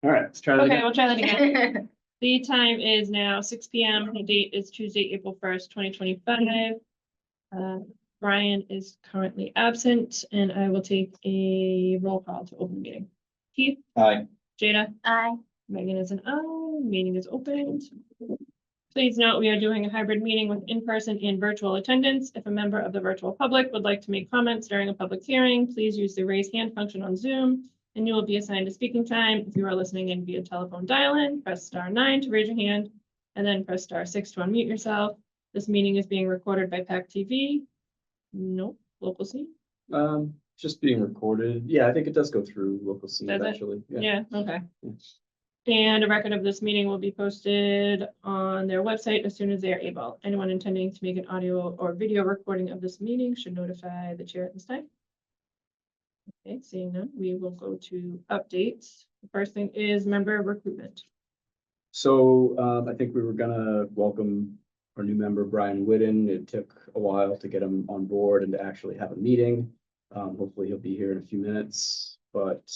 All right, let's try that Okay, again. we'll try that again. The time is now 6 p.m. The date is Tuesday, April 1st, 2025. Brian is currently absent, and I will take a roll call to open the meeting. Keith? Aye. Jada? Aye. Megan is an aye. Meeting is opened. Please note, we are doing a hybrid meeting with in-person and virtual attendance. If a member of the virtual public would like to make comments during a public hearing, please use the raise hand function on Zoom, and you will be assigned a speaking time. If you are listening in via telephone dial-in, press *9 to raise your hand, and then press *6 to unmute yourself. This meeting is being recorded by PAC TV. Nope, local scene. Just being recorded. Yeah, I think it does go through local scene Does it? eventually. Yeah, okay. Yes. And a record of this meeting will be posted on their website as soon as they are able. Anyone intending to make an audio or video recording of this meeting should notify the chair at this time. Okay, seeing none, we will go to updates. The first thing is member recruitment. So I think we were gonna welcome our new member, Brian Whitten. It took a while to get him on board and to actually have a meeting. Hopefully he'll be here in a few minutes, but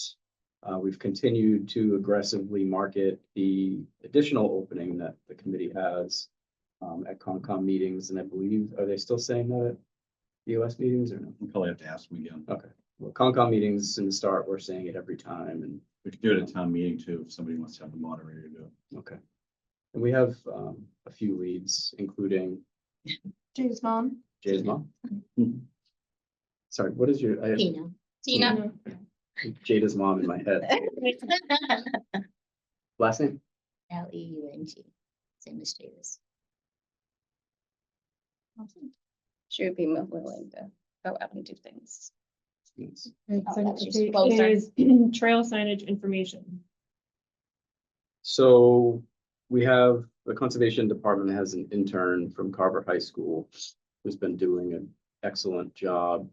we've continued to aggressively market the additional opening that the committee has at Concom meetings. And I believe, are they still saying that at EOS meetings or no? We probably have to ask them again. Okay, well, Concom meetings in the start, we're saying it every time and We could do it at town meeting too, if somebody wants to have the moderator do it. okay. And we have a few leads, including Jay's mom. Jay's mom. Sorry, what is your, I have Tina. Tina. Jada's mom in my head. Last name? Leung. Same as Jada's. She would be more willing to go out and do things. Yes. that's just It closer. is trail signage information. So we have, the conservation department has an intern from Carver High School who's been doing an excellent job.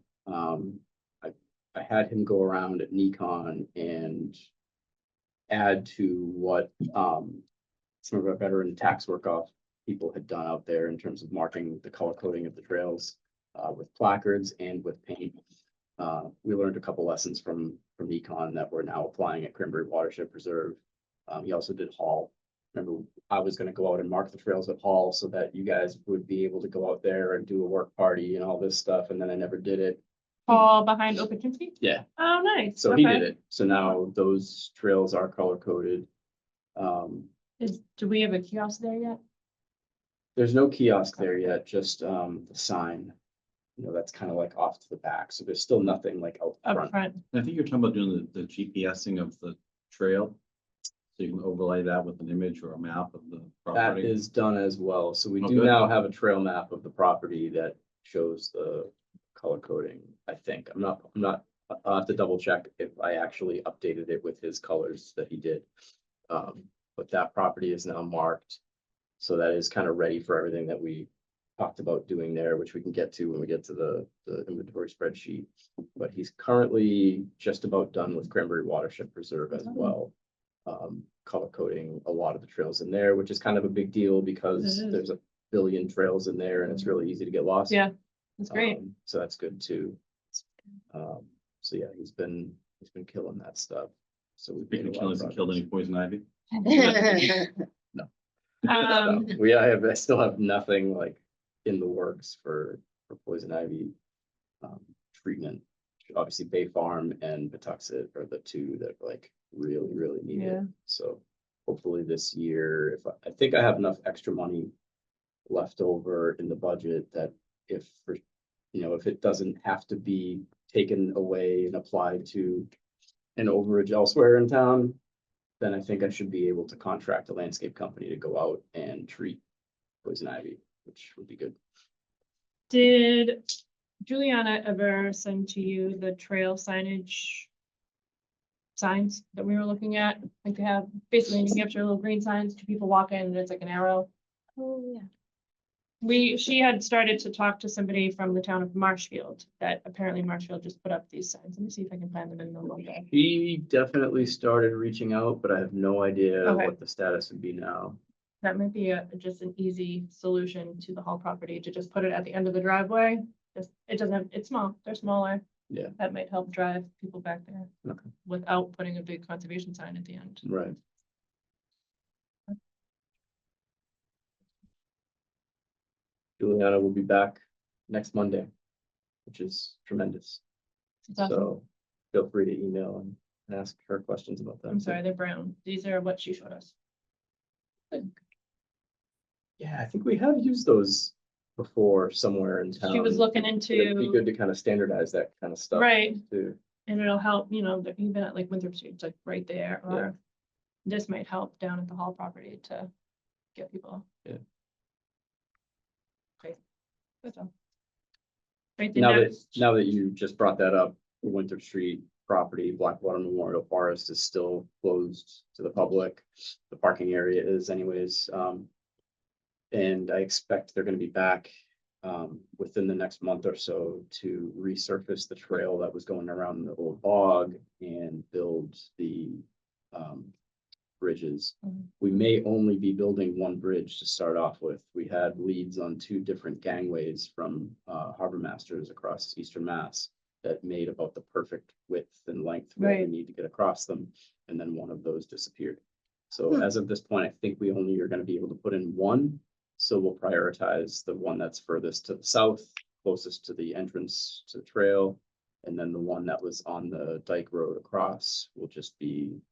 I had him go around at Nikon and add to what some of our veteran tax work off people had done out there in terms of marking the color coding of the trails with placards and with paint. We learned a couple lessons from Nikon that we're now applying at Cranberry Watershed Preserve. He also did Hall. Remember, I was gonna go out and mark the trails at Hall so that you guys would be able to go out there and do a work party and all this stuff, and then I never did it. All behind Okeechobee? Yeah, Oh, nice. so he Okay. did it. So now those trails are color coded. Do we have a kiosk there yet? There's no kiosk there yet, just the sign. You know, that's kind of like off to the back, so there's still nothing like out Up front. front. I think you're talking about doing the GPSing of the trail. So you can overlay that with an image or a map of the That property. is done as well. So we Oh, do good. now have a trail map of the property that shows the color coding, I think. I'll have to double check if I actually updated it with his colors that he did. But that property is now marked. So that is kind of ready for everything that we talked about doing there, which we can get to when we get to the inventory spreadsheet. But he's currently just about done with Cranberry Watershed Preserve as well. Color coding a lot of the trails in there, which is kind of a big deal because It is. there's a billion trails in there and it's really easy to get lost. Yeah, that's great. So that's good too. So yeah, he's been killing that stuff. So we've made Speaking a of lot killing, of has he killed any progress. poison ivy? I still have nothing like in the works for poison ivy treatment. Obviously Bay Farm and Patuxent are the two that like really need Yeah. it. So hopefully this year, I think I have enough extra money left over in the budget that if it doesn't have to be taken away and applied to an overage elsewhere in town, then I think I should be able to contract a landscape company to go out and treat poison ivy, which would be good. Did Juliana ever send to you the trail signage signs that we were looking at? Like they have basically in New Hampshire, little green signs, two people walk in and it's like an arrow. Oh, yeah. She had started to talk to somebody from the town of Marshfield that apparently Marshfield just put up these signs. Let me see if I can find them in the logo. He definitely started reaching out, but I have no idea Okay. what the status would be now. That might be just an easy solution to the whole property to just put it at the end of the driveway. It's small, they're smaller. Yeah. That might help drive people back there. Okay. Without putting a big conservation sign at the end. Right. Juliana will be back next Monday, which is tremendous. It's awesome. So feel free to email and ask her questions about that. I'm sorry, they're brown. These are what she showed us. Yeah, I think we have used those before somewhere in town. She was looking It'd be into, good to kind of standardize that kind of stuff. right, Too. and it'll help, you know, even at like Winthrop Street, it's like right there, Yeah. or this might help down at the Hall property to get people. Yeah. Okay. That's all. Right, the Now that, next, now that you just brought that up, the Winthrop Street property, Blackwater Memorial Forest is still closed to the public. The parking area is anyways. And I expect they're gonna be back within the next month or so to resurface the trail that was going around the old bog and build the bridges. Mhm. We may only be building one bridge to start off with. We had leads on two different gangways from Harbor Masters across Eastern Mass that made about the perfect width and length what we Right. need to get across them, and then one of those disappeared. So as of this point, I think we only are gonna be able to put in one. So we'll prioritize the one that's furthest to the south, closest to the entrance to the trail. And then the one that was on the dike road across will just be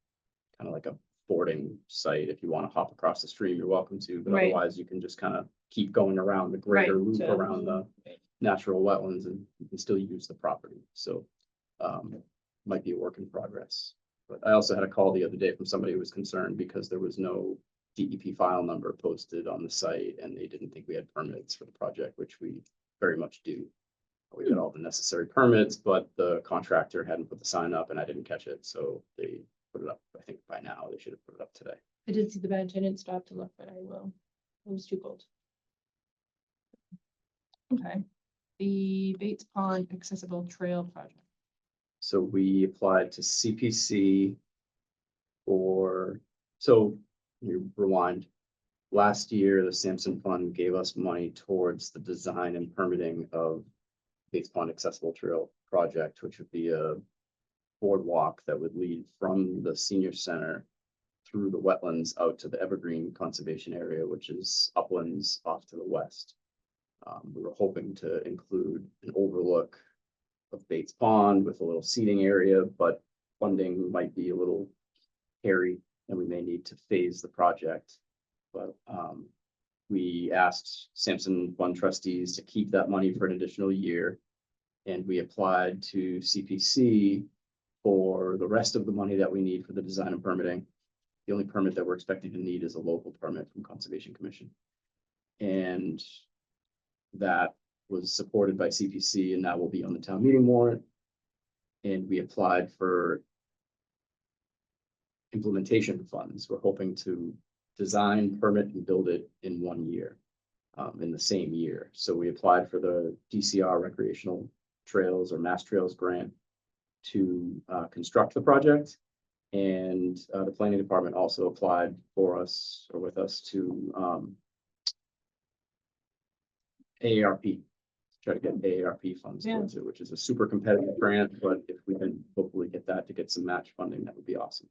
kind of like a fording site. If you want to hop across the stream, you're welcome to, but Right. otherwise you can just kind of keep going around the greater Right, loop so- around the natural wetlands and you can still use the property. So might be a work in progress. But I also had a call the other day from somebody who was concerned because there was no DEP file number posted on the site and they didn't think we had permits for the project, which we very much do. We got all the necessary permits, but the contractor hadn't put the sign up and I didn't catch it, so they put it up. I think by now they should have put it up today. I did see the badge. I didn't stop to look, but I will. It was too cold. Okay. The Bates Pond Accessible Trail Project. So we applied to CPC for, so you rewind. Last year, the Sampson Fund gave us money towards the design and permitting of Bates Pond Accessible Trail Project, which would be a boardwalk that would lead from the senior center through the wetlands out to the Evergreen Conservation Area, which is uplands off to the west. We were hoping to include an overlook of Bates Pond with a little seating area, but funding might be a little hairy and we may need to phase the project. But we asked Sampson Fund trustees to keep that money for an additional year. And we applied to CPC for the rest of the money that we need for the design and permitting. The only permit that we're expecting to need is a local permit from Conservation Commission. And that was supported by CPC and that will be on the town meeting warrant. And we applied for implementation funds. We're hoping to design, permit, and build it in 1 year, in the same year. So we applied for the DCR recreational trails or mass trails grant to construct the project. And the planning department also applied for us or with us to AARP, try to get AARP funds Yeah. towards it, which is a super competitive grant, but if we can hopefully get that to get some match funding, that would be awesome.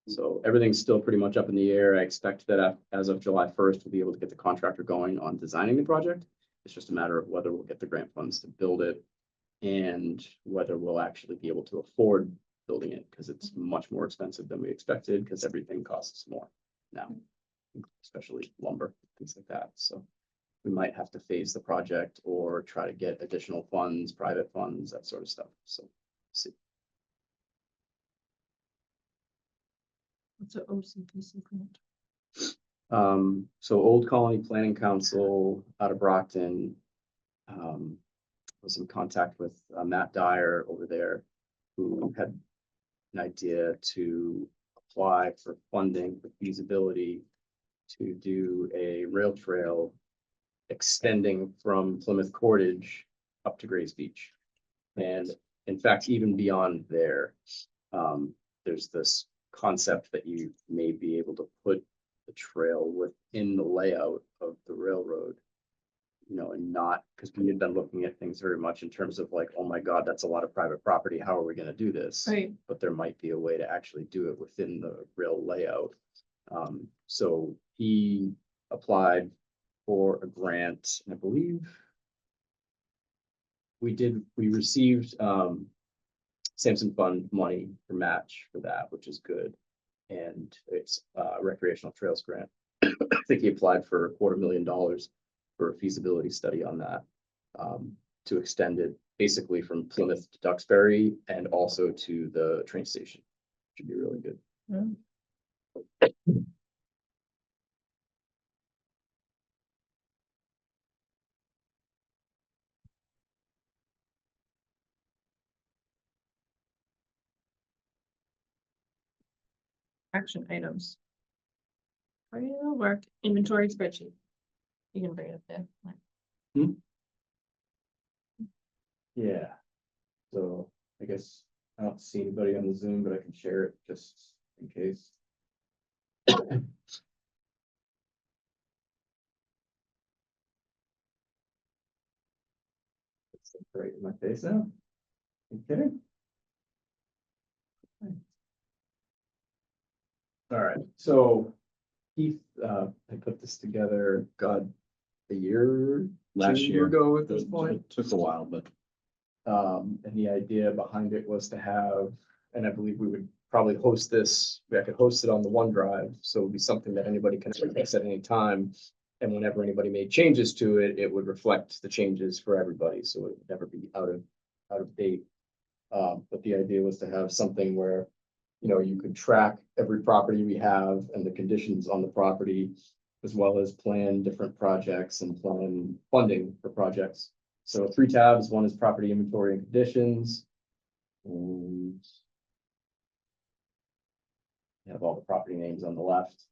So everything's still pretty much up in the air. I expect that as of July 1st, we'll be able to get the contractor going on designing the project. It's just a matter of whether we'll get the grant funds to build it and whether we'll actually be able to afford building it because it's much more expensive than we expected because everything costs more now, especially lumber, things like that. So we might have to phase the project or try to get additional funds, private funds, that sort of stuff. So see. What's the OCPC grant? So Old Colony Planning Council out of Brockton was in contact with Matt Dyer over there, who had an idea to apply for funding for feasibility to do a rail trail extending from Plymouth Cottage up to Grays Beach. And in fact, even beyond there, there's this concept that you may be able to put the trail within the layout of the railroad. and not, because we had been looking at things very much in terms of like, oh my God, that's a lot of private property. How are we gonna do this? Right. But there might be a way to actually do it within the real layout. So he applied for a grant, and I believe we received, Samson Fund money for match for that, which is good. And it's a recreational trails grant. I think he applied for $250,000 for a feasibility study on that. To extend it basically from Plymouth to Duxbury and also to the train station. Should be really good. Action items. Real work inventory spreadsheet. You can bring it up there. Yeah. So I guess I don't see anybody on the Zoom, but I can share it just in case. It's right in my face now. Okay. All right, so Keith, I put this together, God, a year, Last two year. ago at this point. It took a while, but And the idea behind it was to have, and I believe we would probably host this, I could host it on the OneDrive, so it'd be something that anybody can access at any time. And whenever anybody made changes to it, it would reflect the changes for everybody, so it would never be out of date. But the idea was to have something where, you could track every property we have and the conditions on the property, as well as plan different projects and plan funding for projects. So 3 tabs, one is property inventory and conditions. And you have all the property names on the left.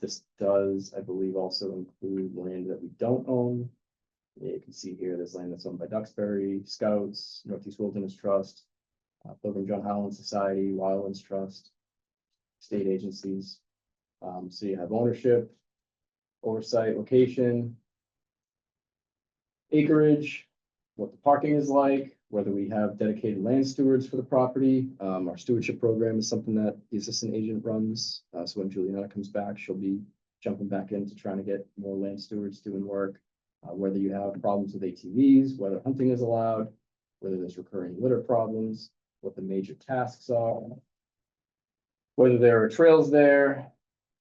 This does, I believe, also include land that we don't own. You can see here, there's land that's owned by Duxbury, Scouts, Northeast Wilderness Trust, Pilgrim John Howland Society, Wildlands Trust, state agencies. So you have ownership, oversight, location, acreage, what the parking is like, whether we have dedicated land stewards for the property. Our stewardship program is something that the assistant agent runs. So when Juliana comes back, she'll be jumping back into trying to get more land stewards doing work. Whether you have problems with ATVs, whether hunting is allowed, whether there's recurring litter problems, what the major tasks are, whether there are trails there,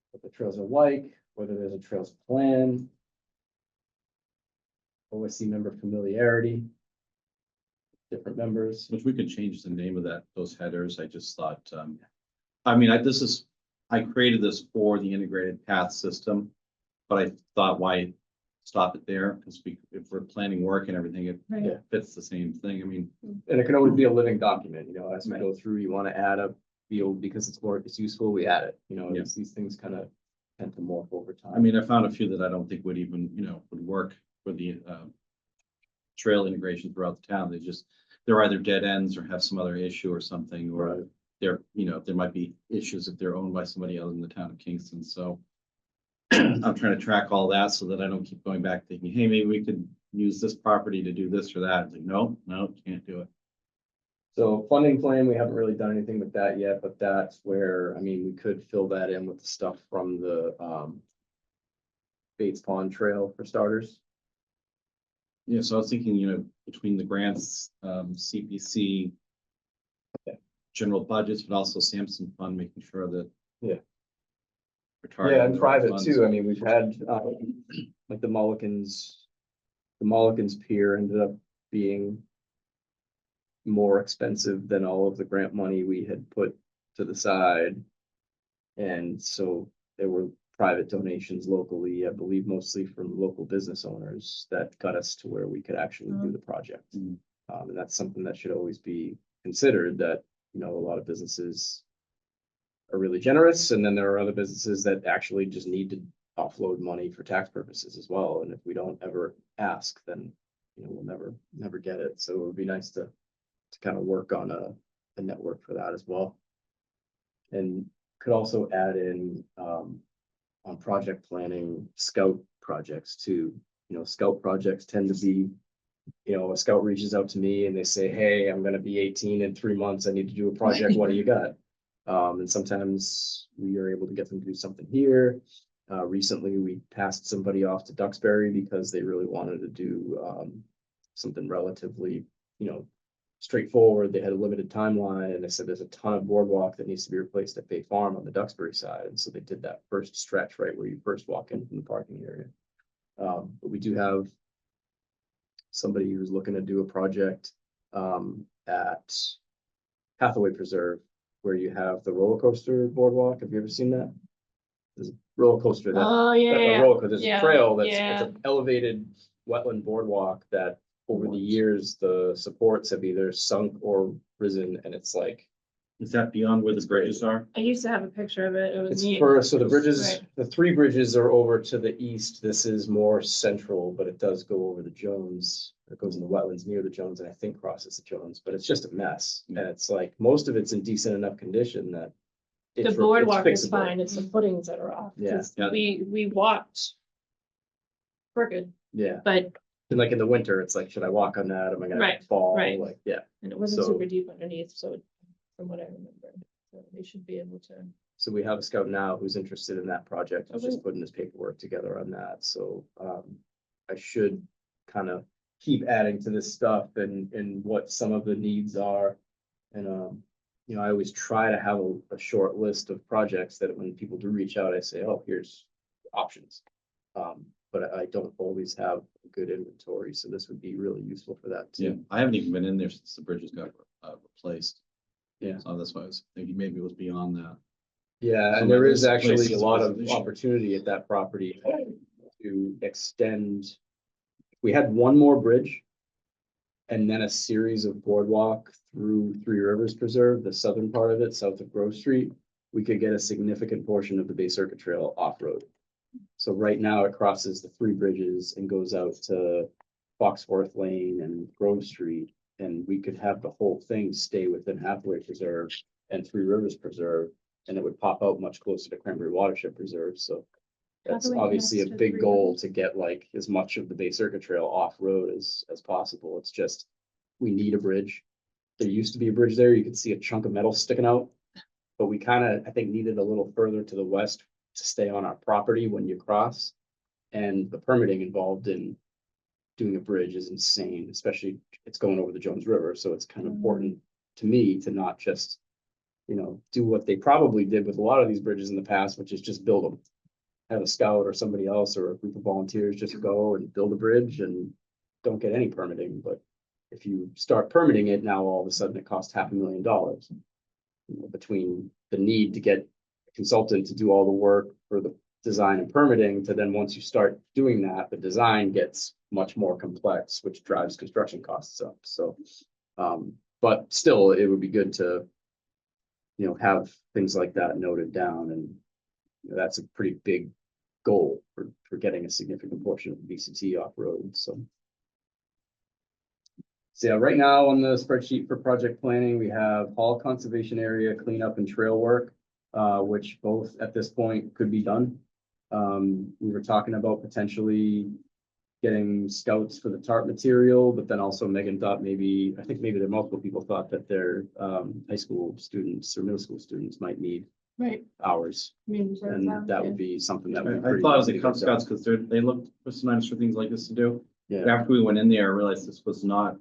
what the trails are like, whether there's a trails plan, OSC member familiarity, different members. if we could change the name of those headers, I just thought, I created this for the integrated path system. But I thought, why stop it there? Because if we're planning work and everything, it Right. fits the same thing. I mean, And it can always be a living document, as we Right. go through, you want to add a field because it's useful, we add it, Yeah. these things kind of tend to morph over time. I mean, I found a few that I don't think would even, would work for the trail integration throughout the town. They're either dead ends or have some other issue or something, or Right. there might be issues if they're owned by somebody other than the town of Kingston. So I'm trying to track all that so that I don't keep going back thinking, hey, maybe we could use this property to do this or that. It's like, no, can't do it. So funding plan, we haven't really done anything with that yet, but that's where, we could fill that in with the stuff from the Bates Pond Trail for starters. Yeah, so I was thinking, between the grants, CPC, general budgets, but also Samson Fund, making sure that. Yeah. we're targeting Yeah, and those private funds. too. We've had like the Mulligan's Pier ended up being more expensive than all of the grant money we had put to the side. And so there were private donations locally, I believe mostly from local business owners, that got us to where we could actually do the project. Mhm. And that's something that should always be considered, that, a lot of businesses are really generous, and then there are other businesses that actually just need to offload money for tax purposes as well. And if we don't ever ask, then, we'll never get it. So it would be nice to kind of work on a network for that as well. And could also add in, on project planning, scout projects too. You know, scout projects tend to be, you know, a scout reaches out to me and they say, hey, I'm gonna be 18 in 3 months. I need to do a project. What do you got? And sometimes we are able to get them to do something here. Recently, we passed somebody off to Duxbury because they really wanted to do something relatively, you know, straightforward. They had a limited timeline, and they said there's a ton of boardwalk that needs to be replaced at Bay Farm on the Duxbury side. And so they did that first stretch right where you first walk in from the parking area. But we do have somebody who's looking to do a project at Hathaway Preserve, where you have the roller coaster boardwalk. Have you ever seen that? There's a roller coaster that, Oh, yeah. there's a Yeah, trail that's, yeah. it's an elevated wetland boardwalk that over the years, the supports have either sunk or risen, and it's like, Is that beyond where the bridges are? I used to have a picture of it. It was it's neat. for, so the bridges, Right. the 3 bridges are over to the east. This is more central, but it does go over the Jones. It goes in the wetlands near the Jones and I think crosses the Jones, but it's just a mess. And it's like, most of it's in decent enough condition that The it's boardwalk is fixable. fine. It's the footings that are off. Yeah. 'Cause Yeah. We walked. We're good, Yeah, but, and like in the winter, it's like, should I walk on that? Am I gonna Right, fall? right. Like, yeah. and it wasn't So- super deep underneath, so from what I remember, so they should be able to. So we have a scout now who's interested in that project. He's just Okay. putting his paperwork together on that. So I should kind of keep adding to this stuff and what some of the needs are. And you know, I always try to have a short list of projects that when people do reach out, I say, oh, here's options. But I don't always have a good inventory, so this would be really useful for that Yeah, too. I haven't even been in there since the bridges got replaced. Yeah. So that's why I was thinking maybe it was beyond that. Yeah, So and my there is list of actually places a is lot of resolution. opportunity at that property to extend. We had one more bridge and then a series of boardwalk through Three Rivers Preserve, the southern part of it, south of Grove Street. We could get a significant portion of the Bay Circuit Trail off-road. So right now it crosses the 3 bridges and goes out to Foxworth Lane and Grove Street. And we could have the whole thing stay within Hathaway Preserve and Three Rivers Preserve, and it would pop out much closer to Cranberry Watershed Preserve. So that's Hathaway obviously a connects to big Three goal Rivers. to get like as much of the Bay Circuit Trail off-road as possible. It's just, we need a bridge. There used to be a bridge there. You could see a chunk of metal sticking out. But we kind of, I think, needed a little further to the west to stay on our property when you cross. And the permitting involved in doing a bridge is insane, especially it's going over the Jones River. So it's kind of important to me to not just, you know, do what they probably did with a lot of these bridges in the past, which is just build them. Have a scout or somebody else or a group of volunteers just go and build a bridge and don't get any permitting. But if you start permitting it, now all of a sudden it costs $500,000. You know, between the need to get a consultant to do all the work for the design and permitting to then once you start doing that, the design gets much more complex, which drives construction costs up. So, but still, it would be good to, you know, have things like that noted down, and you know, that's a pretty big goal for getting a significant portion of the VCT off road. So yeah, right now on the spreadsheet for project planning, we have hall conservation area cleanup and trail work, which both at this point could be done. We were talking about potentially getting scouts for the tarp material, but then also Megan thought maybe, I think maybe there multiple people thought that their high school students or middle school students might need Right. hours. Community service And hours, that yeah. would be something that would be I pretty thought it was easy the to Cub get done. Scouts because they looked for sometimes for things like this to do. Yeah, After we went in there, I realized this was not,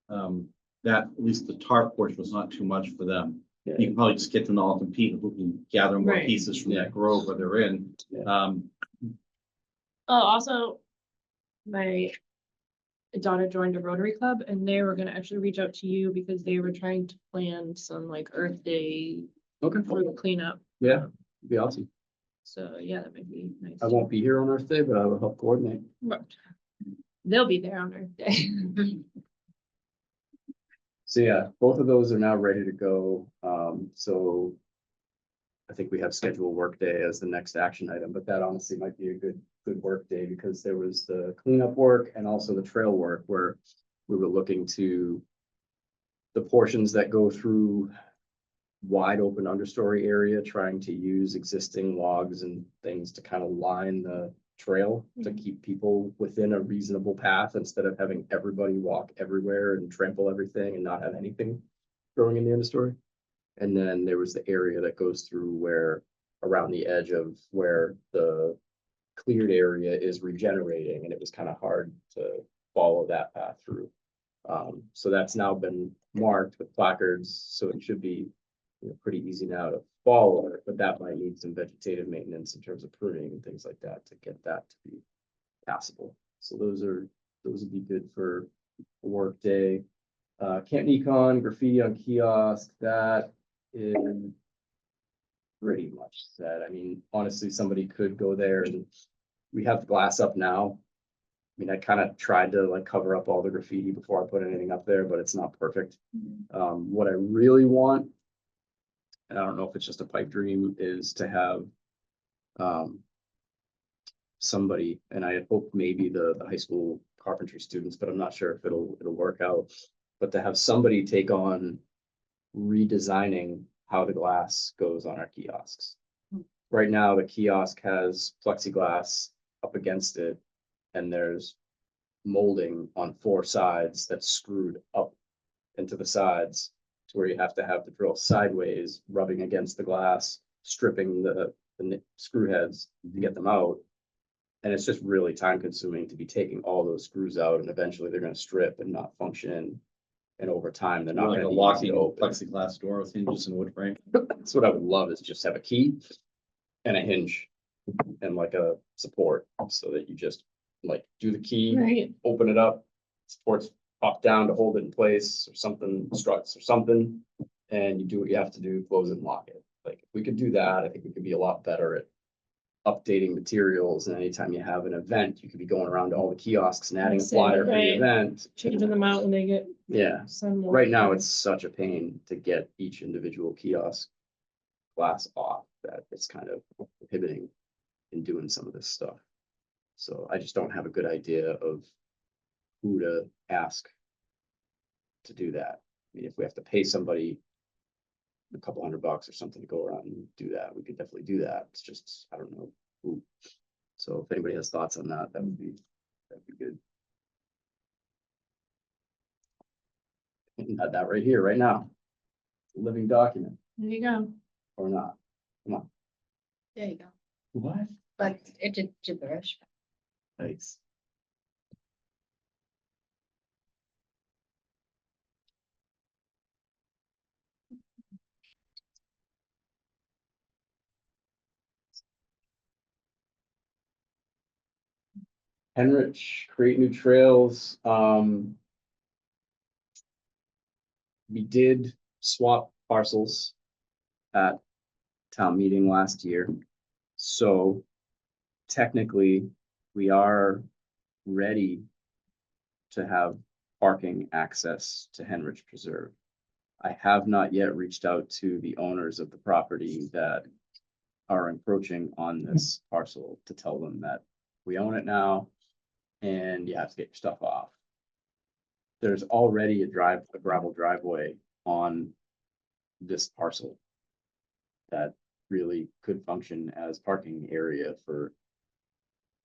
that at least the tarp portion was not too much for them. You yeah, can probably just get them to all compete and who can gather more Right. pieces from Yeah. that grove where they're in. Yeah. Oh, also, my daughter joined a Rotary Club and they were gonna actually reach out to you because they were trying to plan some like Earth Day okay, for the cleanup. yeah, it'd be awesome. So yeah, that might be nice. I won't be here on Earth Day, but I will help coordinate. But they'll be there on Earth Day. So yeah, both of those are now ready to go. So I think we have scheduled work day as the next action item, but that honestly might be a good work day because there was the cleanup work and also the trail work where we were looking to the portions that go through wide open understory area, trying to use existing logs and things to kind of line the trail to Mhm. keep people within a reasonable path instead of having everybody walk everywhere and trample everything and not have anything growing in the understory. And then there was the area that goes through where, around the edge of where the cleared area is regenerating, and it was kind of hard to follow that path through. So that's now been marked with placards, so it should be, pretty easy now to follow it, but that might need some vegetative maintenance in terms of pruning and things like that to get that to be passable. So those would be good for a work day. Camp Econ, graffiti on kiosk, that is pretty much said. I mean, honestly, somebody could go there and we have the glass up now. I mean, I kind of tried to like cover up all the graffiti before I put anything up there, but it's not perfect. What I really want, and I don't know if it's just a pipe dream, is to have somebody, and I hope maybe the high school carpentry students, but I'm not sure if it'll work out. But to have somebody take on redesigning how the glass goes on our kiosks. Right now, the kiosk has plexiglass up against it, and there's molding on 4 sides that's screwed up into the sides to where you have to have the drill sideways, rubbing against the glass, stripping the screw heads to get them out. And it's just really time consuming to be taking all those screws out, and eventually they're gonna strip and not function. And over time, they're not Like a gonna be easy locking to open. plexiglass door with hinges and wood frame. That's what I would love, is just have a key and a hinge and like a support, so that you just like do the key, Right, open it up, supports pop down to hold it in place or something, struts or something. And you do what you have to do, close it and lock it. Like, if we could do that, I think we could be a lot better at updating materials. And anytime you have an event, you could be going around to all the kiosks and adding a Say, flyer for the right. event. changing them out when they get Yeah, some. more- right now it's such a pain to get each individual kiosk glass off that it's kind of prohibiting in doing some of this stuff. So I just don't have a good idea of who to ask to do that. I mean, if we have to pay somebody a couple $100 or something to go around and do that, we could definitely do that. It's just, I don't know who. So if anybody has thoughts on that, that'd be good. Add that right here, right now. Living document There you go. or not. Come on. There you go. What? But it did gibberish. Nice. Henrich, create new trails. We did swap parcels at town meeting last year. So technically, we are ready to have parking access to Henrich Preserve. I have not yet reached out to the owners of the property that are encroaching on this parcel to tell them that we own it now and you have to get your stuff off. There's already a gravel driveway on this parcel that really could function as parking area for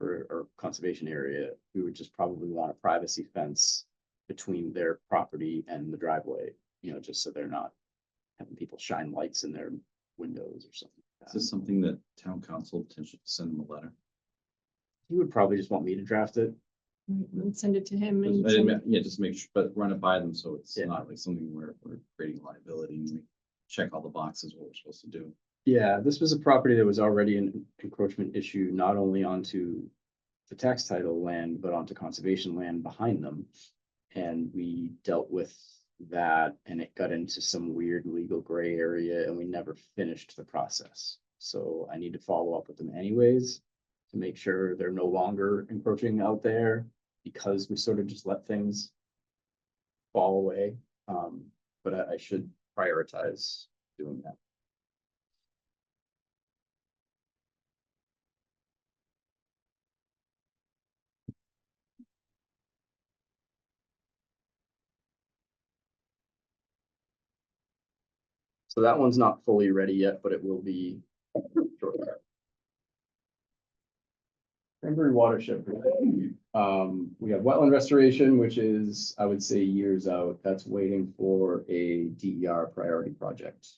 or conservation area. We would just probably want a privacy fence between their property and the driveway, just so they're not having people shine lights in their windows or something like Is that. this something that town council potentially send them a letter? He would probably just want me to draft it. And send it to him I and didn't send- Yeah, just make sure, but run it by them, so it's Yeah. not like something where we're creating liability and we check all the boxes, what we're supposed to do. Yeah, this was a property that was already an encroachment issue, not only onto the tax title land, but onto conservation land behind them. And we dealt with that, and it got into some weird legal gray area, and we never finished the process. So I need to follow up with them anyways to make sure they're no longer encroaching out there, because we sort of just let things fall away. But I should prioritize doing that. So that one's not fully ready yet, but it will be shortly. Cranberry watershed. We have wetland restoration, which is, I would say, years out. That's waiting for a DER priority project.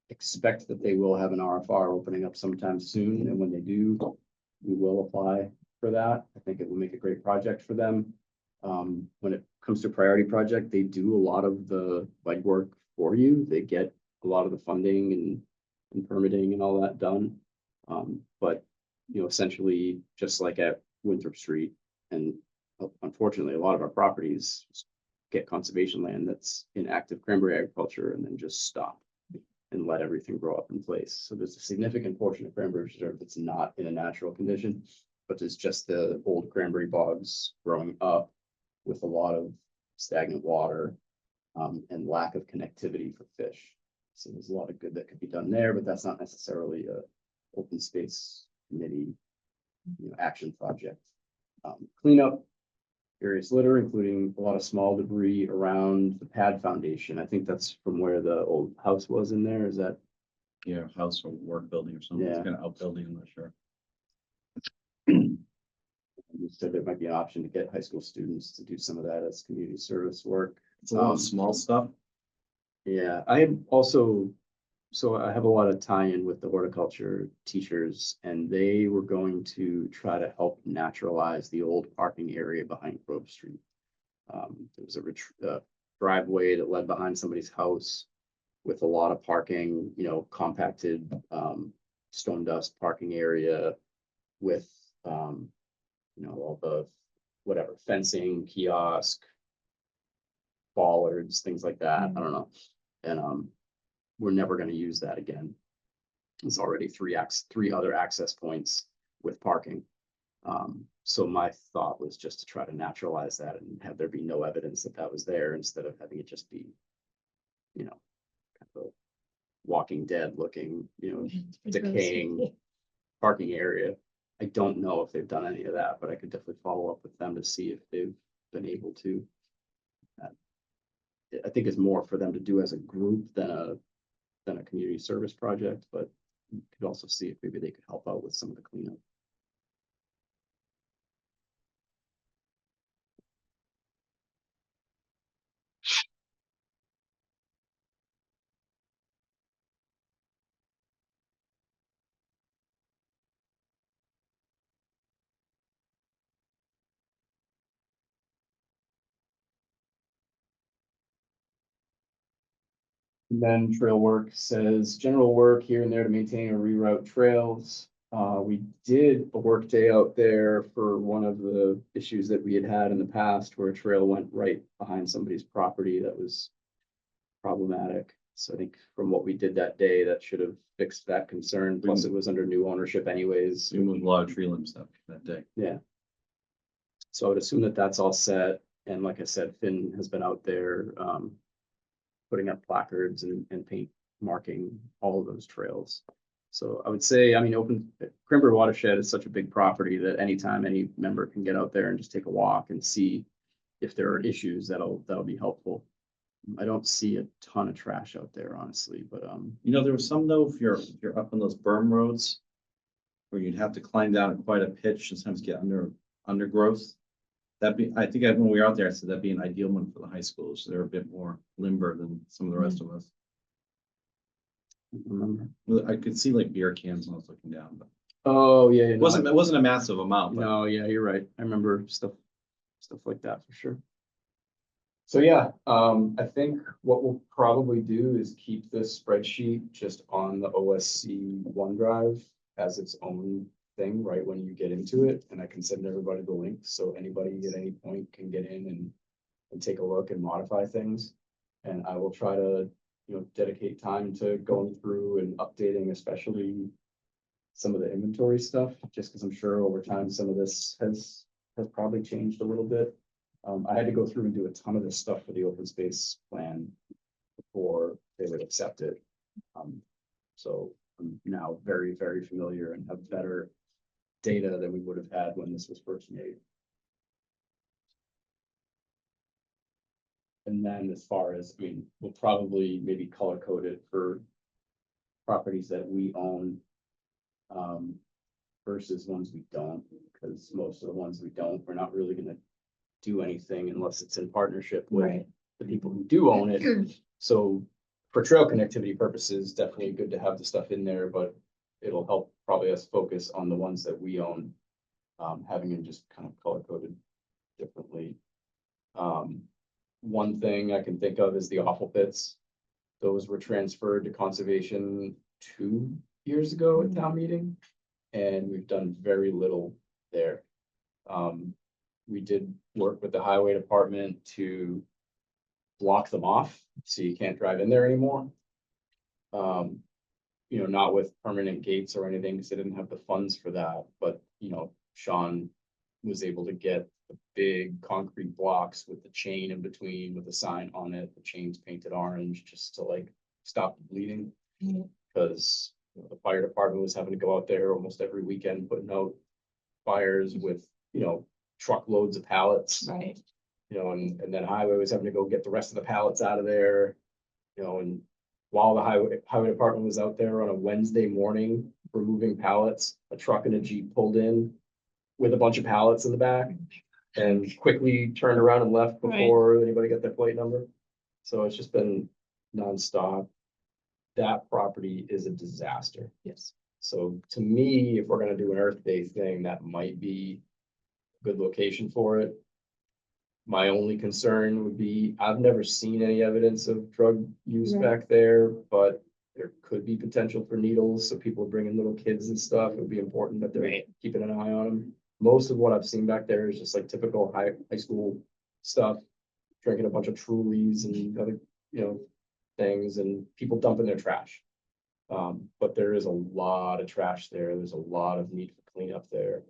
Expect that they will have an RFR opening up sometime soon, and when they do, we will apply for that. I think it will make a great project for them. When it comes to priority project, they do a lot of the legwork for you. They get a lot of the funding and permitting and all that done. But you know, essentially, just like at Winthrop Street, and unfortunately, a lot of our properties get conservation land that's in active cranberry agriculture and then just stop and let everything grow up in place. So there's a significant portion of cranberry reserve that's not in a natural condition, but there's just the old cranberry bogs growing up with a lot of stagnant water and lack of connectivity for fish. So there's a lot of good that could be done there, but that's not necessarily a open space committee, you know, action project. Cleanup, various litter, including a lot of small debris around the pad foundation. I think that's from where the old house was in there. Is that? Yeah, house or work building or something, it's Yeah. kind of outbuilding, I'm not sure. You said there might be an option to get high school students to do some of that as community service work. It's a lot of small stuff. Yeah, I am also, so I have a lot of tie-in with the horticulture teachers, and they were going to try to help naturalize the old parking area behind Grove Street. There was a driveway that led behind somebody's house with a lot of parking, you know, compacted stone dust parking area with, you know, all the whatever fencing, kiosk, bollards, things like that. I don't know. And we're never going to use that again. There's already three other access points with parking. So my thought was just to try to naturalize that and have there be no evidence that that was there instead of having it just be, you know, kind of a Walking Dead looking, you know, decaying parking area. I don't know if they've done any of that, but I could definitely follow up with them to see if they've been able to. I think it's more for them to do as a group than a community service project, but you could also see if maybe they could help out with some of the cleanup. And then trail work says general work here and there to maintain or reroute trails. We did a work day out there for one of the issues that we had in the past where a trail went right behind somebody's property that was problematic. So I think from what we did that day, that should have fixed that concern. Plus it was under new ownership anyways. We moved a lot of tree limbs that day. Yeah. So I would assume that that's all set. And like I said, Finn has been out there, putting up placards and paint marking all of those trails. So I would say, I mean, Cranberry Watershed is such a big property that anytime any member can get out there and just take a walk and see if there are issues, that'll be helpful. I don't see a ton of trash out there, honestly, but You know, there was some though, if you're up on those berm roads where you'd have to climb down at quite a pitch and sometimes get undergrowth. I think when we were out there, I said that'd be an ideal one for the high schools. So they're a bit more limber than some of the rest of us. I don't remember. Well, I could see like beer cans when I was looking down, but Oh, yeah. it wasn't a massive amount, but No, yeah, you're right. I remember stuff like that for sure. So yeah, I think what we'll probably do is keep this spreadsheet just on the OSC OneDrive as its own thing right when you get into it, and I can send everybody the link so anybody at any point can get in and take a look and modify things. And I will try to, you know, dedicate time to going through and updating, especially some of the inventory stuff, just because I'm sure over time some of this has probably changed a little bit. I had to go through and do a ton of this stuff for the open space plan before they would accept it. So I'm now very, very familiar and have better data than we would have had when this was first made. And then as far as, I mean, we'll probably maybe color code it for properties that we own. Versus ones we don't, because most of the ones we don't, we're not really gonna do anything unless it's in partnership with Right. the people who do own it. So for trail connectivity purposes, definitely good to have the stuff in there, but it'll help probably us focus on the ones that we own. Having them just kind of color coded differently. One thing I can think of is the awful pits. Those were transferred to conservation 2 years ago at town meeting. And we've done very little there. We did work with the highway department to block them off, so you can't drive in there anymore. Not with permanent gates or anything, because they didn't have the funds for that, but, Sean was able to get the big concrete blocks with the chain in between, with a sign on it, the chain's painted orange, just to like stop the bleeding. Mhm. Because the fire department was having to go out there almost every weekend, putting out fires with, truckloads of pallets. Right. And then highway was having to go get the rest of the pallets out of there. And while the highway department was out there on a Wednesday morning removing pallets, a truck and a Jeep pulled in with a bunch of pallets in the back and quickly turned around and left Right. before anybody got their plate number. So it's just been nonstop. That property is a disaster. Yes. So to me, if we're gonna do an Earth Day thing, that might be a good location for it. My only concern would be, I've never seen any evidence of drug use Right. back there, but there could be potential for needles, so people bringing little kids and stuff, it would be important that they're Right. keeping an eye on them. Most of what I've seen back there is just like typical high school stuff, drinking a bunch of Trulies and other, things, and people dumping their trash. But there is a lot of trash there. There's a lot of need for cleanup there.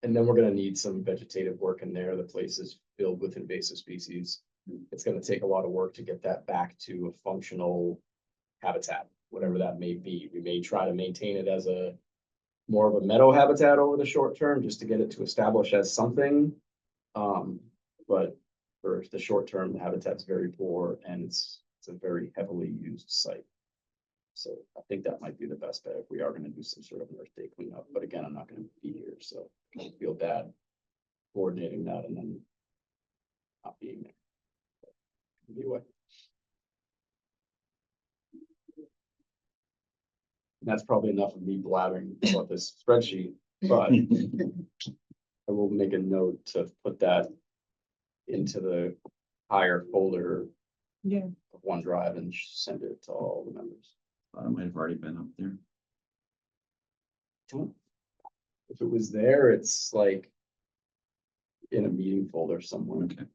And then we're gonna need some vegetative work in there. The place is filled with invasive species. It's gonna take a lot of work to get that back to a functional habitat, whatever that may be. We may try to maintain it as a more of a meadow habitat over the short term, just to get it to establish as something. But for the short term, the habitat's very poor and it's a very heavily used site. So I think that might be the best bet if we are gonna do some sort of Earth Day cleanup, but again, I'm not gonna be here, so I don't feel bad coordinating that and then not being there. Anyway. That's probably enough of me blabbering about this spreadsheet, but I will make a note to put that into the higher folder Yeah. of OneDrive and send it to all the members. I might have already been up there. If it was there, it's like in a meeting folder somewhere, Okay.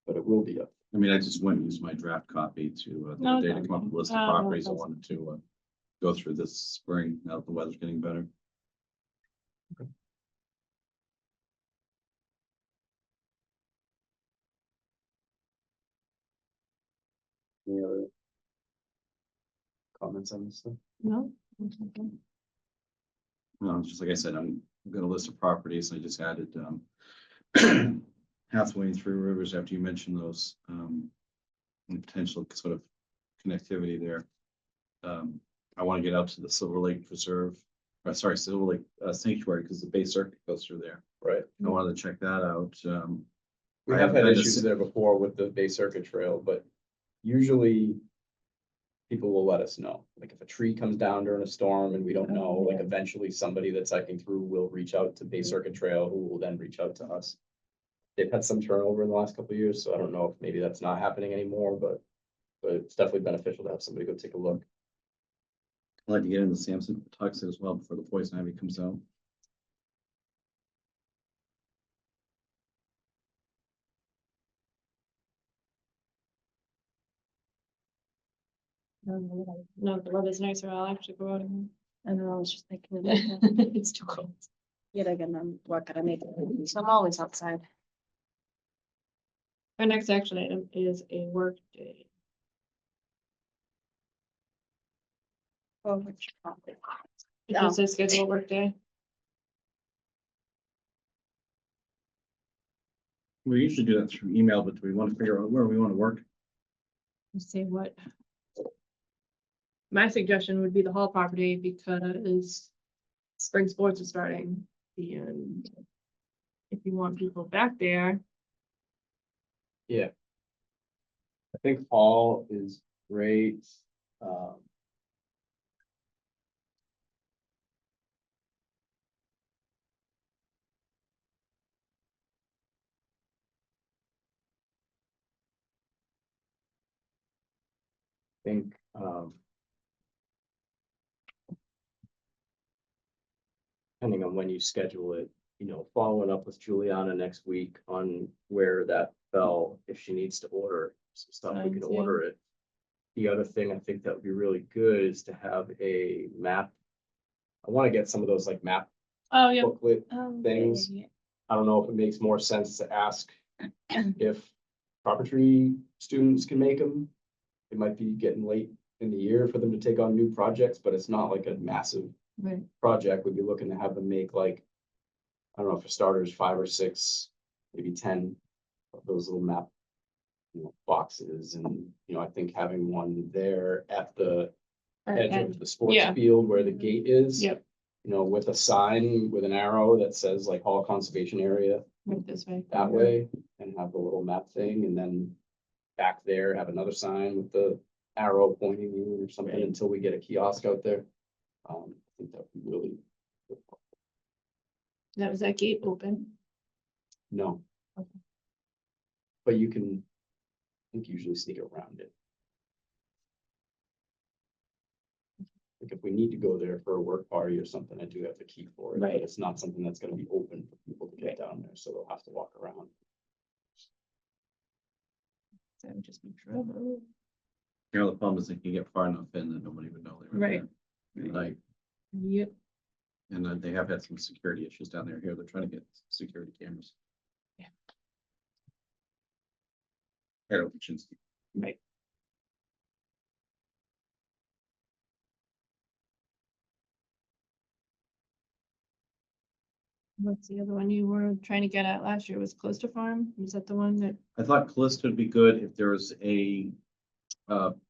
but it will be up. I mean, I just went and used my draft copy to, the No, other day to it's come up with a list of no, properties I that's- wanted to, go through this spring, now that the weather's getting better. Any other comments on this stuff? No. No, it's just like I said, I've got a list of properties. I just added, Hathaway and Three Rivers after you mentioned those, and potential sort of connectivity there. I want to get out to the Silver Lake Preserve, Silver Lake Sanctuary, because the Bay Circuit goes through there. Right. I wanted to check that out. We I have have had been to issues s- there before with the Bay Circuit Trail, but usually people will let us know. Like if a tree comes down during a storm and we don't know, like eventually somebody that's hiking through will reach out to Bay Circuit Trail, who will then reach out to us. They've had some turnover in the last couple of years, so I don't know if maybe that's not happening anymore, but it's definitely beneficial to have somebody go take a look. I'd like to get into Samson Tux as well before the poison ivy comes out. No, the weather's nicer. I'll actually go out and. I know, I was just thinking, It's too cold. yet again, what could I make? So I'm always outside. Our next action item is a work day. Oh, which property? It just says schedule a work day. We usually do that through email, but do we want to figure out where we want to work? Let's see what. My suggestion would be the hall property because spring sports are starting and if you want people back there, Yeah. I think Hall is great. Um, I think, depending on when you schedule it, following up with Juliana next week on where that fell, if she needs to order some stuff, we can Signs, yeah. order it. The other thing I think that would be really good is to have a map. I want to get some of those like map oh, yeah. booklet Oh, things. yeah. I don't know if it makes more sense to ask if carpentry students can make them. It might be getting late in the year for them to take on new projects, but it's not like a massive Right. project. We'd be looking to have them make like, I don't know, for starters, 5 or 6, maybe 10 of those little map, boxes. And, I think having one there at the edge of the sports Yeah. field where the gate is. Yep, With a sign with an arrow that says like Hall Conservation Area right this way. that way, and have the little map thing, and then back there have another sign with the arrow pointing in or something Right. until we get a kiosk out there. I think that would be really, That was that gate open. no. Okay. But you can, I think, usually sneak around it. Like if we need to go there for a work party or something, I do have the key for it, but Right. it's not something that's gonna be open for people to get down there, so they'll have to walk around. That would just be trouble. The problem is they can get far enough in that nobody would know they were Right. there at night. Yep. And they have had some security issues down there. Here, they're trying to get security cameras. Yeah. At Okeechobee. Right. What's the other one you were trying to get at last year? Was Calista Farm? Was that the one that? I thought Calista would be good if there was a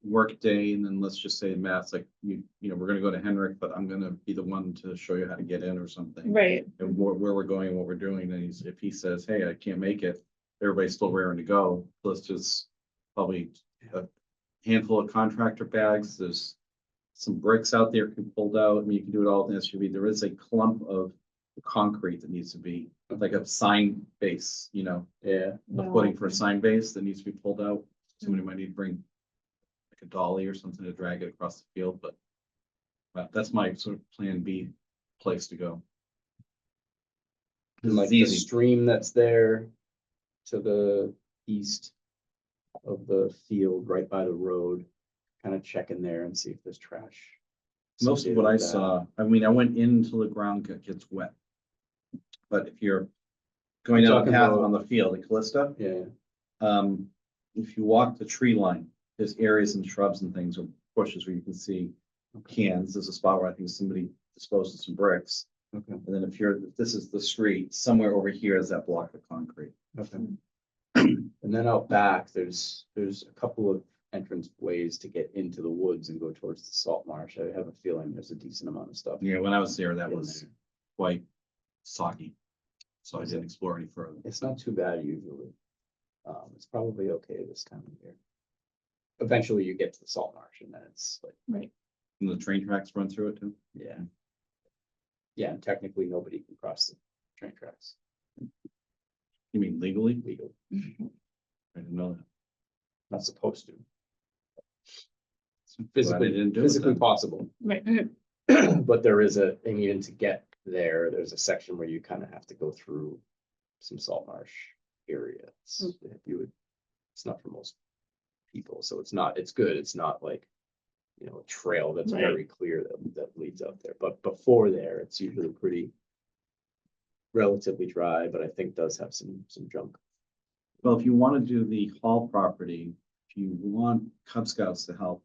work day, and then let's just say Matt's like, we're gonna go to Henrik, but I'm gonna be the one to show you how to get in or something. Right. And where we're going, and what we're doing, and if he says, hey, I can't make it, everybody's still raring to go. Calista's probably a handful of contractor bags. There's some bricks out there can be pulled out. I mean, you can do it all with an SUV. There is a clump of concrete that needs to be like a sign base, Yeah, a footing for a sign base that needs to be pulled out. Somebody might need to bring like a dolly or something to drag it across the field, but that's my sort of plan B place to go. and This like is the easy. stream that's there to the east of the field, right by the road, kind of check in there and see if there's trash. Most of what I associated with that. saw, I mean, I went into the ground gets wet. But if you're going down the Talking path about- on the field at Calista, Yeah, if you walk the tree line, there's areas and shrubs and things or bushes where you can see cans. There's a spot where I think somebody disposed of some bricks. okay, And then if this is the street, somewhere over here is that block of concrete. okay. And then out back, there's a couple of entrance ways to get into the woods and go towards the salt marsh. I have a feeling there's a decent amount of stuff. Yeah, when I was there, that in was there. quite soggy. So I didn't explore any further. It's not too bad usually. It's probably okay this time of year. Eventually you get to the salt marsh and then it's like, Right. And the train tracks run through it too. yeah. Yeah, and technically nobody can cross the train tracks You mean legally? legally, I didn't know that. not supposed to. Glad I Physically, didn't do it physically then. possible. Right. But there is and even to get there, there's a section where you kind of have to go through some salt marsh areas. It's not for most people, so it's good. It's not like, a trail that's Right. very clear that leads out there. But before there, it's usually pretty relatively dry, but I think does have some junk. Well, if you want to do the hall property, if you want Cub Scouts to help,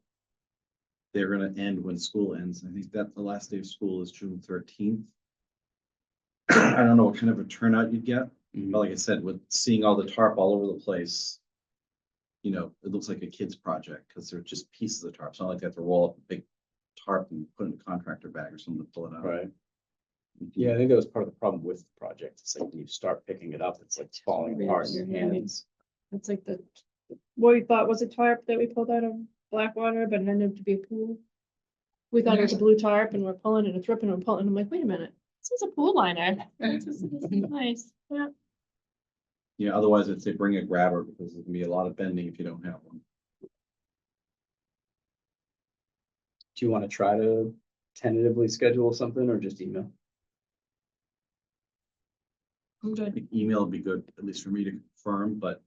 they're gonna end when school ends. I think that the last day of school is June 13th. I don't know what kind of a turnout you'd get, But like I said, with seeing all the tarp all over the place, you know, it looks like a kid's project because they're just pieces of tarp. It's not like they have to roll up a big tarp and put it in a contractor bag or something to pull it out. Right. Yeah, I think that was part of the problem with the project. It's like when you start picking it up, it's like falling apart in your hands. It's like what we thought was a tarp that we pulled out of Blackwater, but it ended up to be a pool. We thought it was a blue tarp and we're pulling and it's ripping and pulling. I'm like, wait a minute, this is a pool liner. This is nice. Yeah. Yeah, otherwise I'd say bring a grabber because there's gonna be a lot of bending if you don't have one. Do you want to try to tentatively schedule something or just email? I'm I good. think email would be good, at least for me to confirm, but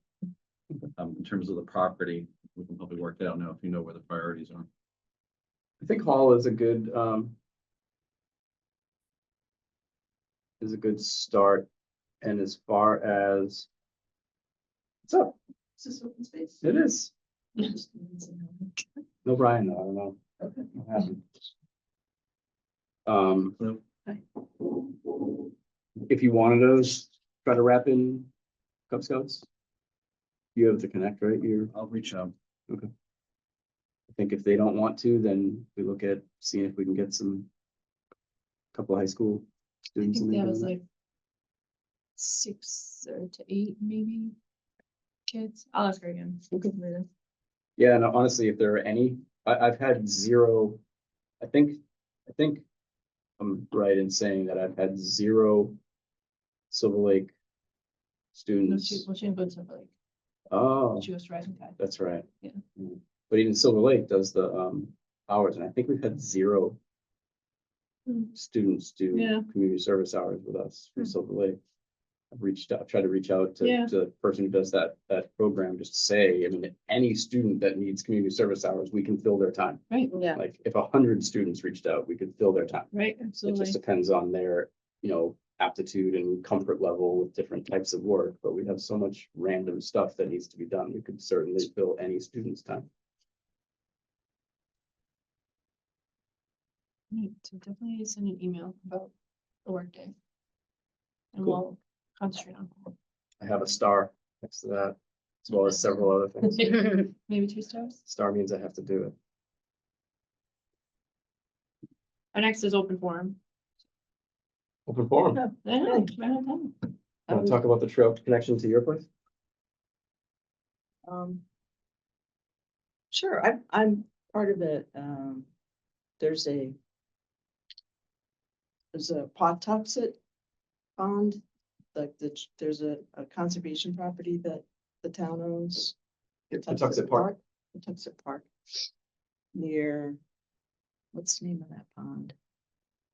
in terms of the property, we can probably work that out now if you know where the priorities are. I think Hall is a good start. And as far as what's up? Is this open space? It is. Just needs a moment. No Brian, though. I don't know. Okay. What happened. Hello? If you wanted to try to wrap in Cub Scouts, you have to connect, right? I'll reach out. I think if they don't want to, then we look at seeing if we can get couple of high school I students. think in that there was doing like 6 to 8 maybe kids. I'll ask her again. Later. Yeah, and honestly, if there are any, I've had zero, I think I'm right in saying that I've had zero Silver Lake No, students. she didn't go to Silver Lake. Oh, She goes to Rising Tide. that's right. Yeah. But even Silver Lake does the hours, and I think we've had zero Hmm. students do Yeah. community service hours with us from Hmm. Silver Lake. I've tried to reach out to Yeah. the person who does that program, just to say, I mean, any student that needs community service hours, we can fill their time. Right, Yeah, Like, if 100 students reached out, we could fill their time. right, It absolutely. just depends on their, aptitude and comfort level with different types of work, but we have so much random stuff that needs to be done. We could certainly fill any student's time. Right, so definitely send an email about the workday. And Cool. we'll concentrate on I have a star next to that, as well as several other things. that. Maybe 2 stars. Star means I have to do it. Our next is open forum. Open forum. I know, right on time. Want to talk about the trail connection to your place? Sure, I'm part of it. There's a Pawtuxet pond, like there's a conservation property that the town owns. Pawtuxet Park. Pawtuxet Park. Near, what's the name of that pond?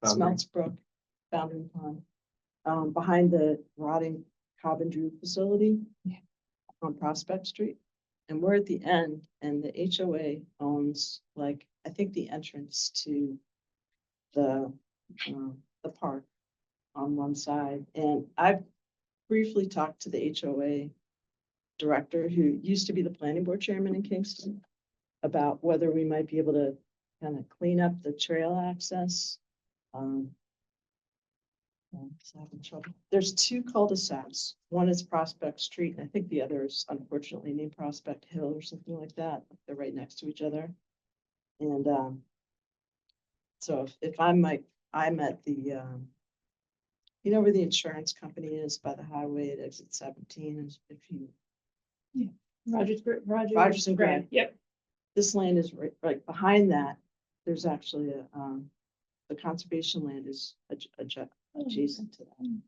Boundary. Smelts Brook, Boundary Pond. Behind the rotting Coventry facility. Yeah. On Prospect Street. And we're at the end and the HOA owns, like, I think the entrance to the park on one side. And I've briefly talked to the HOA director, who used to be the planning board chairman in Kingston, about whether we might be able to kind of clean up the trail access. So having trouble. There's 2 cul-de-sacs. One is Prospect Street, and I think the other is unfortunately named Prospect Hill or something like that. They're right next to each other. And so if I'm at the where the insurance company is by the highway at exit 17, and if you, Rogers and Gray. Yep. this land is right behind that, there's actually the conservation land is adjacent to that.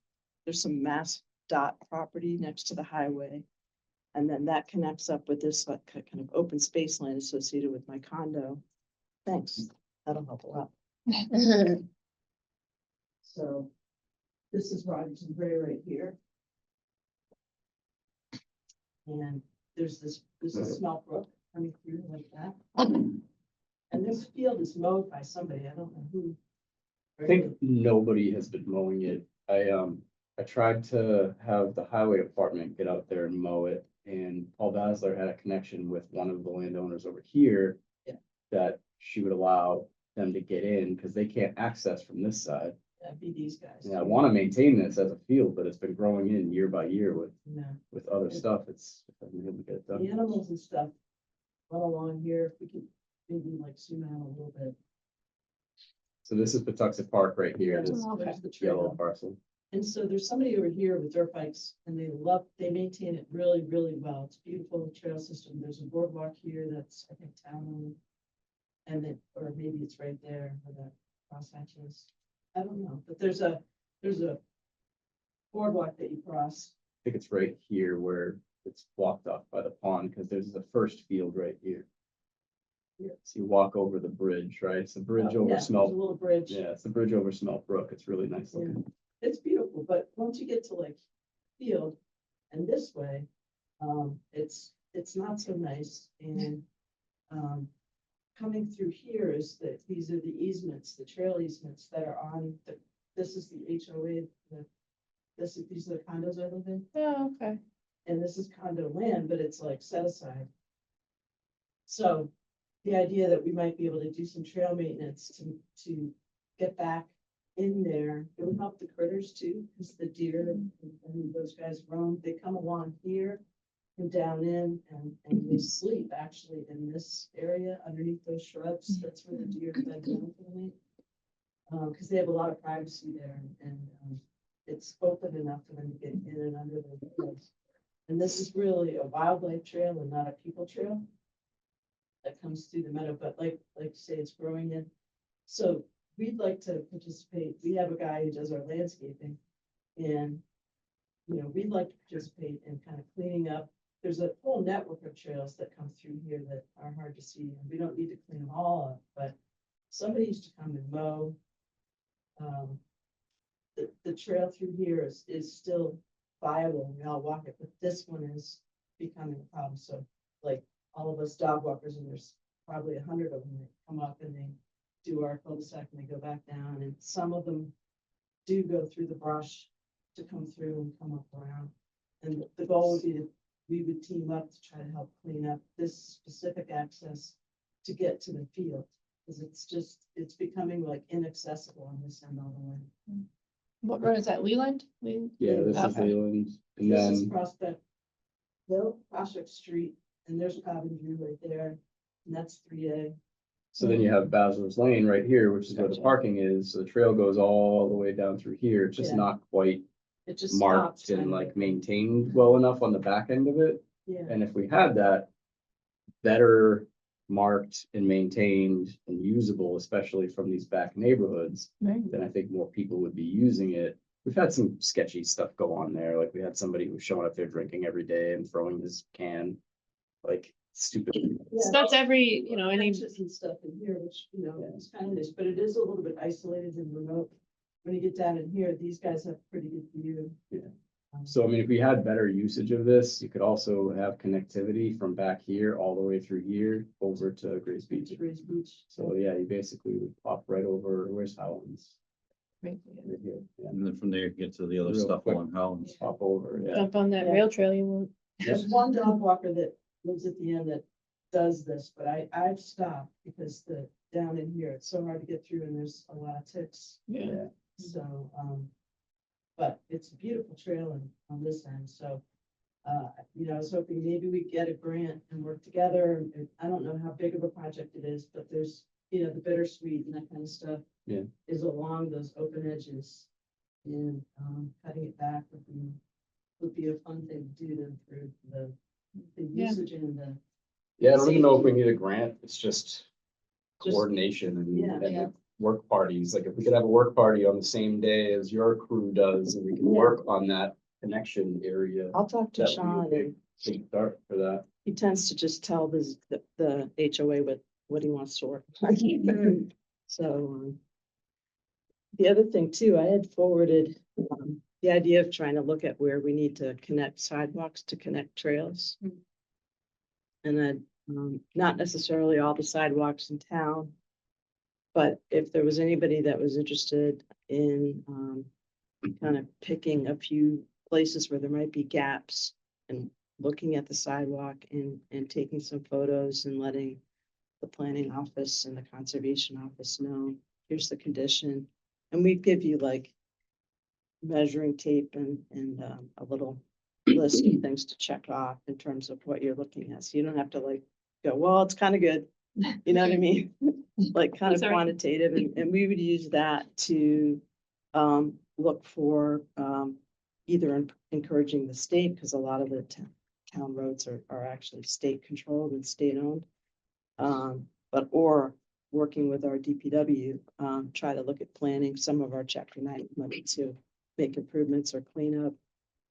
There's some Mass dot property next to the highway. And then that connects up with this like kind of open space land associated with my condo. Thanks, that'll help a lot. So this is Rogers and Gray right here. And there's this is Smelt Brook coming through like that. And this field is mowed by somebody, I don't know who. I think nobody has been mowing it. I tried to have the highway department get out there and mow it, and Paul Basler had a connection with one of the landowners over here. Yeah. That she would allow them to get in, because they can't access from this side. That'd be these guys. Yeah, I want to maintain this as a field, but it's been growing in year by year Yeah. with other stuff. It's, I haven't been able to get it The done. animals and stuff, run along here, if we could maybe like zoom out a little bit. So this is Patuxent Park right here, this Oh, okay. There's the yellow trail. parcel. And so there's somebody over here with dirt bikes and they maintain it really, really well. It's a beautiful trail system. There's a boardwalk here that's, I think, town owned. And then, or maybe it's right there where the crosshatch is. I don't know, but there's a boardwalk that you cross. I think it's right here where it's blocked off by the pond, because there's the first field right here. Yeah. So you walk over the bridge, right? It's the bridge Oh, over yeah, there's a Smelt. little bridge. Yeah, it's the bridge over Smelt Brook. It's really nice Yeah. looking. It's beautiful, but once you get to like field and this way, it's not so nice and, coming through here is that these are the easements, the trail easements that are on the, this is the HOA, these are the condos I live in, Oh, okay. and this is condo land, but it's like set aside. So the idea that we might be able to do some trail maintenance to get back in there, it would help the critters too, because the deer and those guys roam, they come along here and down in and they sleep actually in this area underneath those shrubs. That's where the deer bed down for the night. Because they have a lot of privacy there and it's open enough for them to get in and under the woods. And this is really a wildlife trail and not a people trail that comes through the meadow, but like you say, it's growing in. So we'd like to participate. We have a guy who does our landscaping and, you know, we'd like to participate in kind of cleaning up. There's a whole network of trails that come through here that are hard to see and we don't need to clean them all up, but somebody used to come and mow. The trail through here is still viable. We all walk it, but this one is becoming a problem. So like all of us dog walkers, and there's probably 100 of them that come up and they do our cul-de-sac and they go back down. And some of them do go through the brush to come through and come up around. And the goal would be that we would team up to try to help clean up this specific access to get to the field. Because it's becoming like inaccessible on this end all the way. What road is that? Leland? Yeah, this is Okay. Leland. And This is then, Prospect Hill, Prospect Street, and there's Coventry right there, and that's 3A. so then you have Bachelor's Lane right here, which is where the Gotcha. parking is. So the trail goes all the way down through here. It's just Yeah. not quite It just marked stops. and kind of. like maintained well enough on the back end of it. Yeah, And if we had that better marked and maintained and usable, especially from these back neighborhoods, Right. then I think more people would be using it. We've had some sketchy stuff go on there. Like we had somebody who was showing up there drinking every day and throwing his can, like stupid. So that's every, you know, any, benches and stuff in here, which, you know, Yeah. is kind of nice, but it is a little bit isolated and remote. When you get down in here, these guys have pretty good view. Yeah. Um, So I mean, if we had better usage of this, you could also have connectivity from back here all the way through here over to Grace Beach. to Grace Beach. So yeah, you basically would pop right over, where's Howland's? right, Right here. Yeah, And then from there, you get to the other Real stuff quick. along Howland's. pop over, yeah. jump on that Yeah. rail trail you won't. There's one dog walker that lives at the end that does this, but I've stopped because down in here, it's so hard to get through and there's a lot of ticks. Yeah. So, but it's a beautiful trail on this end, so, you know, I was hoping maybe we get a grant and work together. And I don't know how big of a project it is, but there's, you know, the bittersweet and that kind of stuff. Yeah. Is along those open edges and, cutting it back would be a fun thing to do to improve the Yeah. usage and the. Yeah, I don't even know if we need a grant. It's just Just- coordination Yeah. and the work parties. Like if we could have a work party on the same day as your crew does, and we can Yeah. work on that connection area. I'll talk to That would be Sean a and big start for that. he tends to just tell the HOA what he wants to work on. So, the other thing too, I had forwarded, the idea of trying to look at where we need to connect sidewalks to connect trails. And then, not necessarily all the sidewalks in town. But if there was anybody that was interested in, kind of picking a few places where there might be gaps and looking at the sidewalk and taking some photos and letting the planning office and the conservation office know, here's the condition. And we give you like measuring tape and a little list of things to check off in terms of what you're looking at. So you don't have to like go, well, it's kind of good. You know what I mean? Like kind of Sorry. quantitative, and we would use that to look for either encouraging the state, because a lot of the town roads are actually state controlled and state owned. But or working with our DPW, try to look at planning some of our chapter 9 money to make improvements or clean up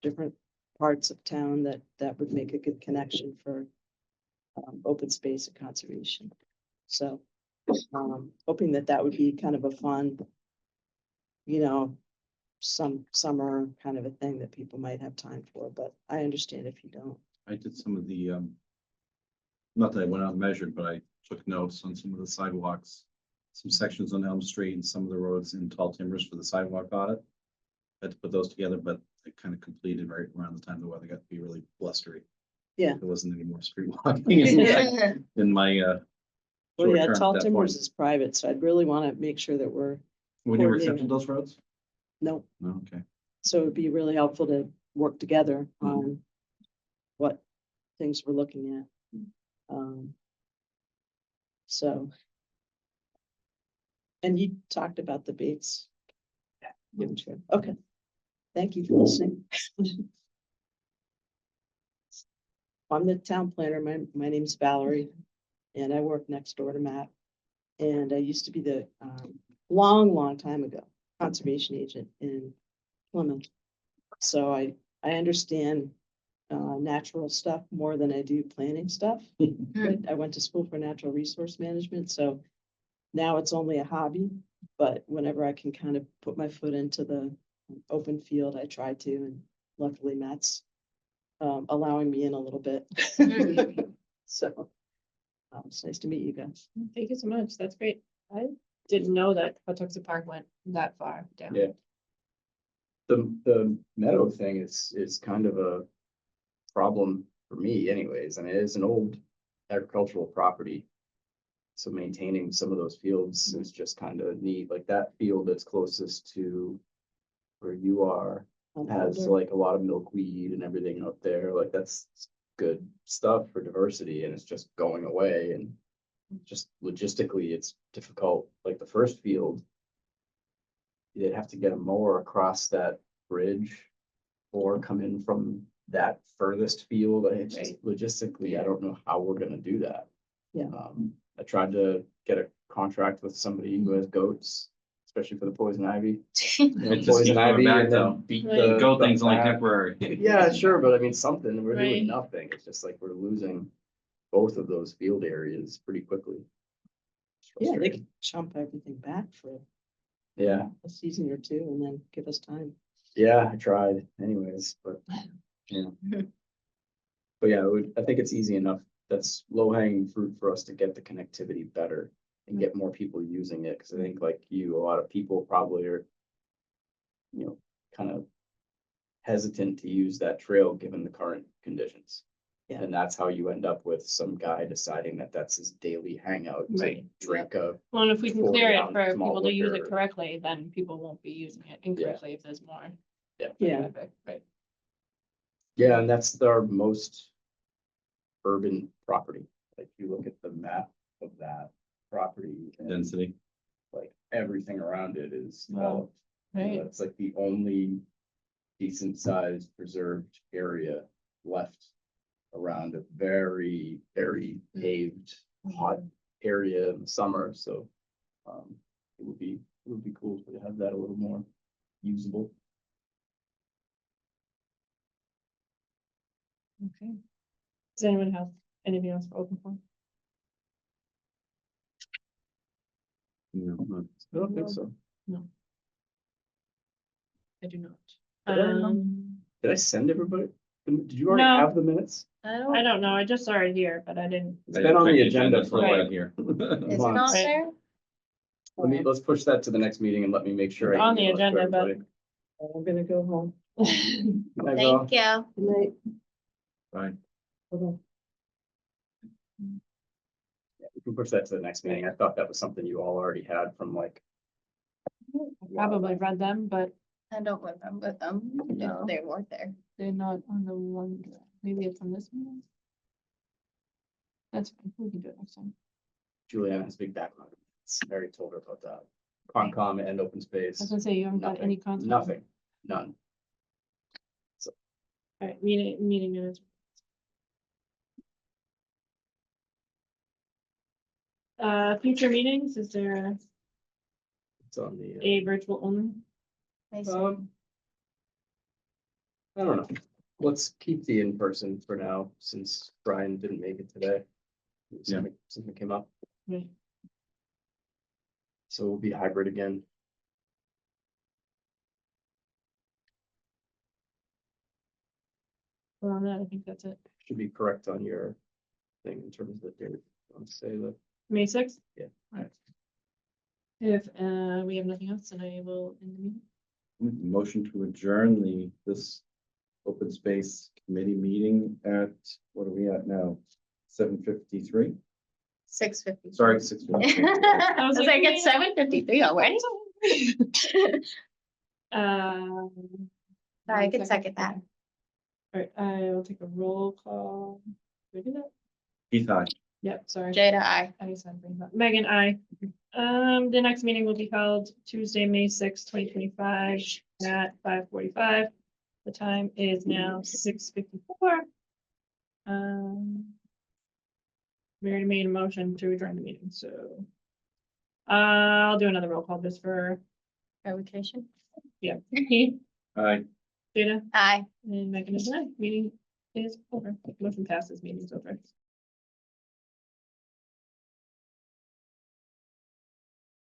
different parts of town that would make a good connection for open space and conservation. So hoping that would be kind of a fun, you know, some summer kind of a thing that people might have time for, but I understand if you don't. I did some of the, not that I went out and measured, but I took notes on some of the sidewalks, some sections on Elm Street and some of the roads in Tall Timbers for the sidewalk audit. Had to put those together, but I kind of completed right around the time the weather got to be really blustery. Yeah. There wasn't any more street walking in my, Well, yeah, short term at Tall that Timbers point. is private, so I'd really want to make sure that we're, When you were coordinating. accepting those roads? no, No, okay. so it'd be really helpful to work together Mhm. on what things we're looking at. So. And you talked about the Bates. Given trip. Okay. Thank you for listening. I'm the town planner. My name's Valerie, and I work next door to Matt. And I used to be the long time ago conservation agent in Plymouth. So I understand natural stuff more than I do planning stuff. I went to school for natural resource management, so now it's only a hobby. But whenever I can kind of put my foot into the open field, I try to, and luckily Matt's allowing me in a little bit. So it's nice to meet you guys. Thank you so much. That's great. I didn't know that Patuxent Park went that far down. Yeah. The meadow thing is kind of a problem for me anyways. I mean, it's an old agricultural property. So maintaining some of those fields is just kind of neat, like that field that's closest to where you are has like a lot of milkweed and everything up there, like that's good stuff for diversity, and it's just going away, and just logistically, it's difficult, like the first field. You'd have to get a mower across that bridge or come in from that furthest field. It's just logistically, I don't know how we're gonna do that. Yeah. I tried to get a contract with somebody who has goats, especially for the poison ivy. You know, It just poison keeps coming ivy back, and then though. beat Right. the. Goat thing's only back. temporary. Yeah, sure, but I mean, something, we're Right. doing nothing. It's just like we're losing both of those field areas pretty quickly. It's Yeah, they frustrating. could chump everything back for Yeah, a season or two and then give us time. yeah, I tried anyways, but, yeah. But yeah, I think it's easy enough. That's low hanging fruit for us to get the connectivity better and get more people using it. Cause I think like you, a lot of people probably are, you know, kind of hesitant to use that trail given the current conditions. Yeah. And that's how you end up with some guy deciding that that's his daily hangout, to Right. drink a, Well, and if we can 40 clear it ounce for small people to use it liquor. correctly, then people won't be using it incorrectly if there's more. Yeah. traffic, Right. yeah, and that's our most urban property. Like you look at the map of that property and Density. like everything around it is Wow. developed. You know, Right. it's like the only decent sized preserved area left around a very paved, hot area in the summer, so. It would be cool to have that a little more usable. Okay. Does anyone have anything else for open forum? No, I don't think so. I do not. Did I not? Did I send everybody? Did you already No. have the minutes? I don't know. I just saw it here, but I didn't. It's been on the agenda for Right. like here. Is it months. not there? Let's push that to the next meeting and let me make sure. It's I on the email it to agenda, but- everybody. I'm gonna go home. Bye, Val. Thank you. Good night. Right. Bye-bye. We can push that to the next meeting. I thought that was something you all already had from like Probably read them, but I don't remember them. No. They weren't there. they're not on the one, maybe it's on this one. That's, fine. We can do it next time. Juliana has big background. I already told her about that. Concom and open I space. was gonna say, you haven't got any content. Nothing, none. All right, meeting minutes. Future meetings, is there It's on the. a virtual only? I see. I don't know. Let's keep the in-person for now, since Brian didn't make it today. Something came up, Right. so we'll be hybrid again. Well, on that, I think that's it. Should be correct on your thing in terms of the date. I'll say that. May 6th? Yeah. Alright. If we have nothing else, then I will end the meeting. Motion to adjourn this open space committee meeting at, what are we at now? 7:53? 6:50. Sorry, 6:50. I was like, it's 7:53 already. I can second that. All right, I will take a roll call. Did we do that? Keith, aye. Yep, sorry. Jada, I. I said bring that. Megan, I. The next meeting will be held Tuesday, May 6th, 2025 at 5:45. The time is now 6:54. We already made a motion to adjourn the meeting, so. I'll do another roll call just for, Revocation. Keith, Aye. Jada, Aye. and Megan is aye. Meeting is over. Motion passes, meeting's over.